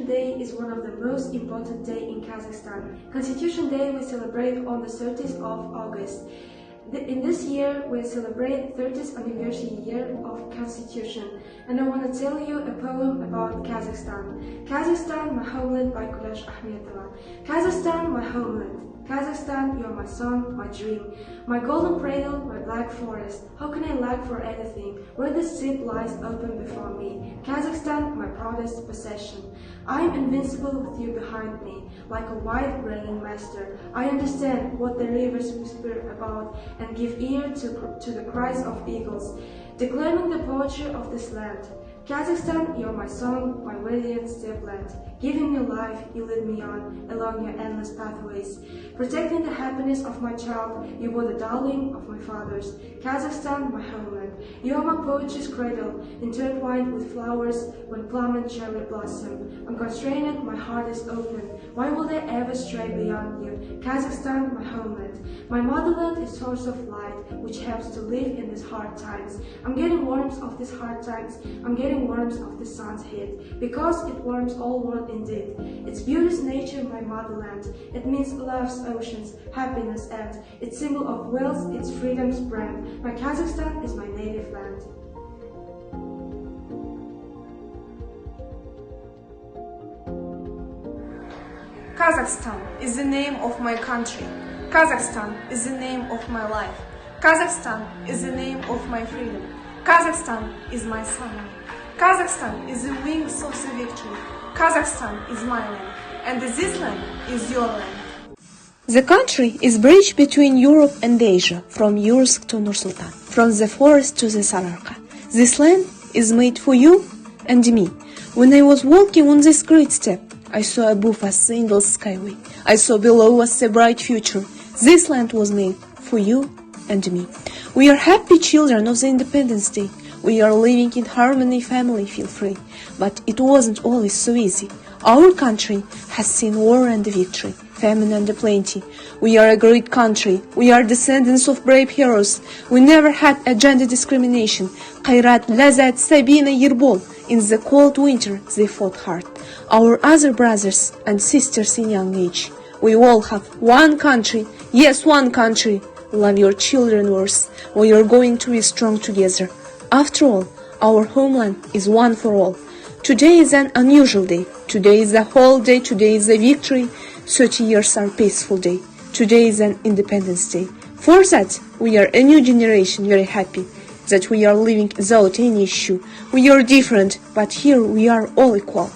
Constitution Day is one of the most important days in Kazakhstan. Constitution Day we celebrate on the 30th of August. In this year, we celebrate 30th anniversary year of Constitution, and I want to tell you a poem about Kazakhstan. Kazakhstan, my homeland by Kulash Ahmetova. Kazakhstan, my homeland. Kazakhstan, you are my song, my dream, my golden cradle, my black forest. How can I lack for anything, where the sea lies open before me? Kazakhstan, my proudest possession. I am invincible with you behind me, like a white reigning master. I understand what the rivers whisper about and give ear to the cries of eagles, declaiming the poetry of this land. Kazakhstan, you're my song, my radiant stepland. Giving me life, you lead me on along your endless pathways. Protecting the happiness of my child, you were the darling of my fathers. Kazakhstan, my homeland. You are my poetry's cradle, intertwined with flowers when plum and cherry blossom. Unconstrained, my heart is open. Why will they ever stray beyond you? Kazakhstan, my homeland. My motherland is source of light, which helps to live in these hard times. I'm getting warmth of these hard times. I'm getting warmth of the sun's heat, because it warms all world indeed. Its beauty's nature, my motherland. It means love's oceans, happiness, and its symbol of wealth, its freedom's brand. My Kazakhstan is my native land. Kazakhstan is the name of my country. Kazakhstan is the name of my life. Kazakhstan is the name of my freedom. Kazakhstan is my sunlight. Kazakhstan is the wings of the victory. Kazakhstan is my land, and this land is your land. The country is bridge between Europe and Asia, from Yursk to Nur-Sultan, from the forest to the Sararka. This land is made for you and me. When I was walking on this great step, I saw above us the endless skyway. I saw below us a bright future. This land was made for you and me. We are happy children of the Independence Day. We are living in harmony, family, feel free. But it wasn't always so easy. Our country has seen war and victory, famine and plenty. We are a great country. We are descendants of brave heroes. We never had a gender discrimination. Khairat, Lazat, Sabina, Yerbol. In the cold winter, they fought hard. Our other brothers and sisters in young age. We all have one country. Yes, one country. Love your children worse. We are going to be strong together. After all, our homeland is one for all. Today is an unusual day. Today is a whole day. Today is a victory. 30 years are peaceful day. Today is an Independence Day. For that, we are a new generation very happy that we are living without any issue. We are different, but here we are all equal.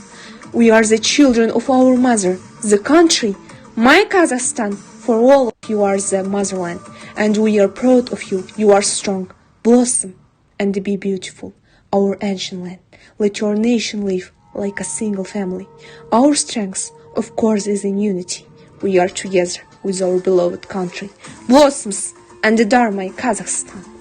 We are the children of our mother, the country, my Kazakhstan. For all of you are the motherland, and we are proud of you. You are strong, blossom, and be beautiful, our ancient land. Let your nation live like a single family. Our strength, of course, is in unity. We are together with our beloved country. Blossoms and adore my Kazakhstan.